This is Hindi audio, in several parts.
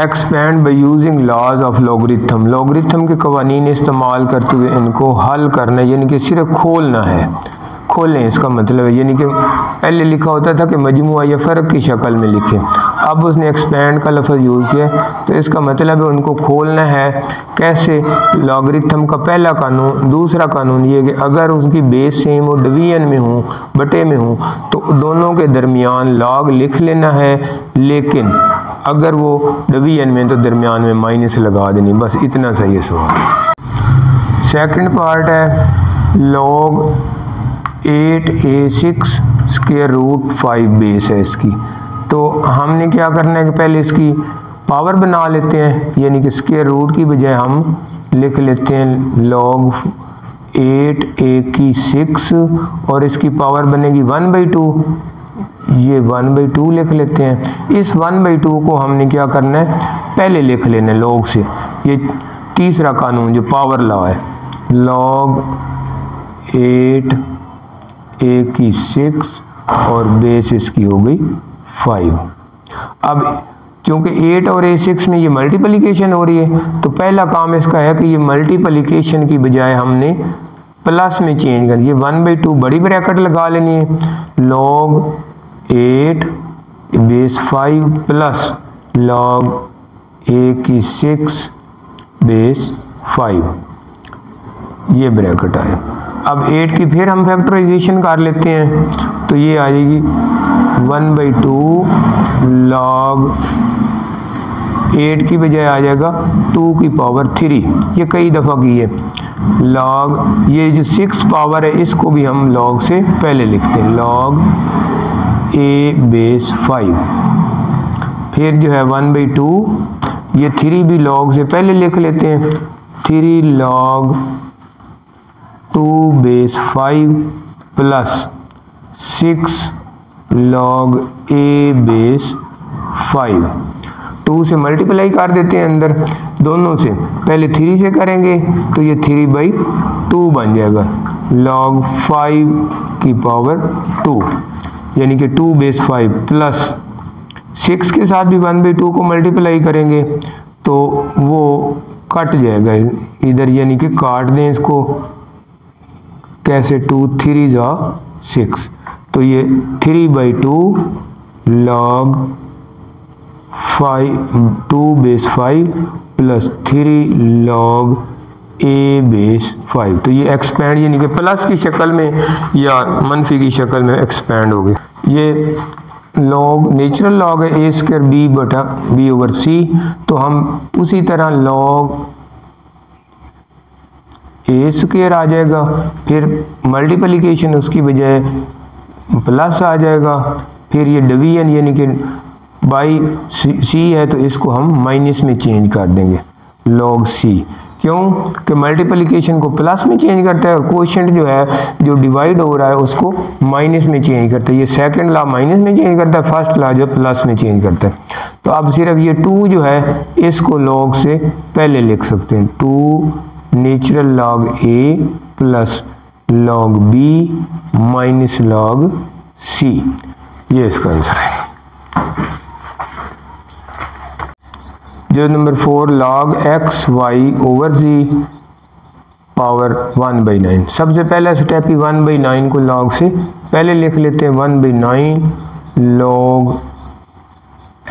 Expand by using laws of logarithm, logarithm के कवानीन इस्तेमाल करते हुए इनको हल करना, यानी कि सिर्फ खोलना है, खोलें इसका मतलब है, यानी कि पहले लिखा होता था कि मजमुआ या फ़र्क की शक्ल में लिखें, अब उसने एक्सपेंड का लफ्ज़ यूज़ किया, तो इसका मतलब है उनको खोलना है। कैसे? लॉगरिथम का पहला कानून, दूसरा कानून ये कि अगर उसकी बेस सेम हो, डिवीजन में हो, बटे में हो, तो दोनों के दरमियान लॉग लिख लेना है, लेकिन अगर वो डिवीजन में तो दरमियान में माइनस लगा देनी, बस इतना सही है सवाल। सेकंड पार्ट है log 8a6 square root 5 base है इसकी, तो हमने क्या करना है कि पहले इसकी पावर बना लेते हैं, यानी कि स्क्वायर रूट की बजाय हम लिख लेते हैं लॉग 8a6 और इसकी पावर बनेगी 1/2, ये 1/2 लिख लेते हैं। इस 1/2 को हमने क्या करना है, पहले लिख लेना है लॉग से, ये तीसरा कानून जो पावर लॉ है, लॉग 8a6 और बेस इसकी हो गई 5। अब चूंकि 8 और a6 में ये मल्टीप्लिकेशन हो रही है, तो पहला काम इसका है कि ये मल्टीप्लिकेशन की बजाय हमने प्लस में चेंज कर, ये 1/2 बड़ी ब्रैकेट लगा लेनी है, log 8 base 5 plus log a6 base 5, ये ब्रैकेट आए। अब 8 की फिर हम फैक्टराइजेशन कर लेते हैं, तो ये आ जाएगी 1/2 लॉग 8 की बजाय आ जाएगा 2 की पावर 3, ये कई दफ़ा की है लॉग, ये जो 6 पावर है इसको भी हम लॉग से पहले लिखते हैं, लॉग a बेस 5, फिर जो है 1/2, ये 3 भी लॉग से पहले लिख लेते हैं, 3 log 2 base 5 plus 6 log a base 5, 2 से मल्टीप्लाई कर देते हैं अंदर दोनों से, पहले 3 से करेंगे तो ये 3/2 बन जाएगा, लॉग 5 की पावर 2, यानी कि 2 बेस 5 प्लस 6 के साथ भी 1/2 को मल्टीप्लाई करेंगे तो वो कट जाएगा इधर, यानी कि काट दें इसको, कैसे 2 3 जा 6, तो ये 3/2 log 2 base 5 plus 3 log a base 5, तो ये एक्सपेंड यानी कि प्लस की शक्ल में या मनफी की शक्ल में एक्सपेंड हो गए। ये लॉग नेचुरल लॉग है a² b/c, तो हम उसी तरह लॉग a² आ जाएगा, फिर मल्टीप्लिकेशन उसकी बजाय प्लस आ जाएगा, फिर ये डिवीजन यानी कि बाई c है तो इसको हम माइनस में चेंज कर देंगे, लॉग c, क्यों कि मल्टीप्लिकेशन को प्लस में चेंज करता है और कोशेंट जो है जो डिवाइड हो रहा है उसको माइनस में चेंज करता है, ये सेकंड लॉ माइनस में चेंज करता है, फर्स्ट लॉ जो प्लस में चेंज करता है। तो अब सिर्फ ये 2 जो है इसको लॉग से पहले लिख सकते हैं, 2 natural log a plus log b minus log c, ये इसका आंसर है। जो number 4 log x y/z power 1/9, सबसे पहला स्टेप ही 1/9 को लॉग से पहले लिख लेते हैं, 1/9 लॉग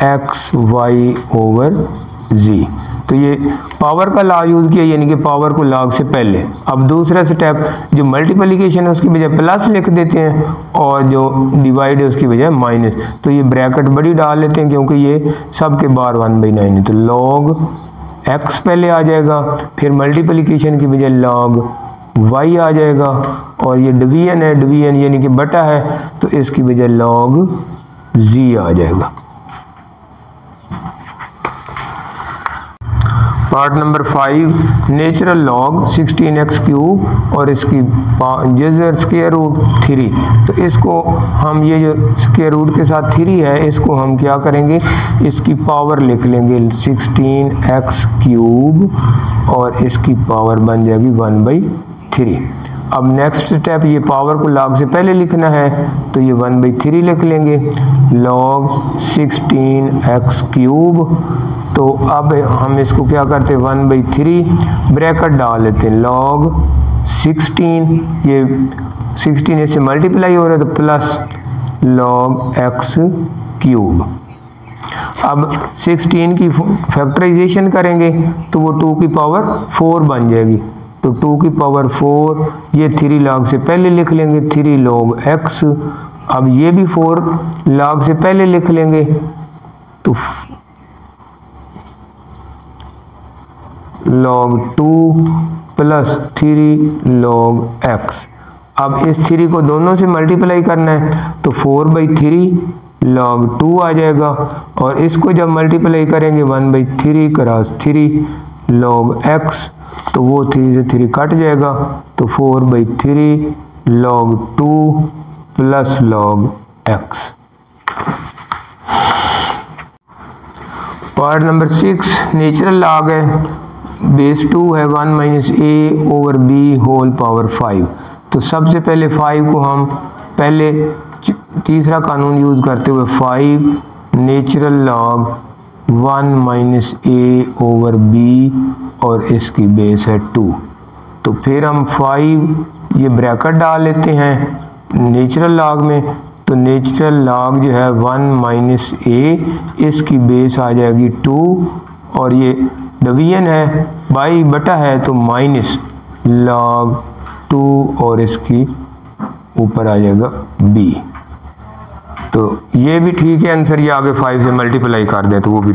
x y/z, तो ये पावर का लॉ यूज़ किया यानी कि पावर को लॉग से पहले। अब दूसरा स्टेप जो मल्टीप्लिकेशन है उसकी बजाय प्लस लिख देते हैं और जो डिवाइड है उसकी बजाय माइनस, तो ये ब्रैकेट बड़ी डाल लेते हैं क्योंकि ये सब के बार 1/9 है, तो लॉग x पहले आ जाएगा, फिर मल्टीप्लिकेशन की बजाय लॉग y आ जाएगा, और ये डिवीजन है, डिवीजन यानी कि बटा है तो इसकी बजाय लॉग z आ जाएगा। Part number 5 natural log 16x³ और इसकी जज़र स्क्वायर रूट 3, तो इसको हम ये जो स्क्वायर रूट के साथ 3 है इसको हम क्या करेंगे, इसकी पावर लिख लेंगे 16x³ और इसकी पावर बन जाएगी 1/3। अब नेक्स्ट स्टेप ये पावर को लॉग से पहले लिखना है तो ये 1/3 लिख लेंगे, लॉग 16x³ तो अब हम इसको क्या करते हैं 1/3 ब्रैकेट डाल लेते हैं log 16, ये 16 इससे मल्टीप्लाई हो रहा है तो प्लस log x क्यूब। अब 16 की फैक्टराइजेशन करेंगे तो वो 2 की पावर 4 बन जाएगी, तो 2 की पावर 4 ये 3 log से पहले लिख लेंगे 3 log x। अब ये भी 4 log से पहले लिख लेंगे तो log 2 प्लस 3 log x। अब इस 3 को दोनों से मल्टीप्लाई करना है तो 4/3 log 2 आ जाएगा, और इसको जब मल्टीप्लाई करेंगे 1/3 क्रॉस 3 log x, तो वो 3 से 3 कट जाएगा, तो 4/3 log 2 plus log x। Part number 6 natural log है, बेस 2 है 1 - a/b होल पावर 5। तो सबसे पहले 5 को हम पहले तीसरा कानून यूज़ करते हुए 5 नेचुरल लॉग 1 - a/b और इसकी बेस है 2। तो फिर हम 5 ये ब्रैकेट डाल लेते हैं नेचुरल लॉग में, तो नेचुरल लॉग जो है 1 - a, इसकी बेस आ जाएगी 2, और ये डिवीजन है बाई बटा है तो माइनस log 2 और इसकी ऊपर आ जाएगा b। तो ये भी ठीक है आंसर, ये आगे 5 से मल्टीप्लाई कर दें तो वो भी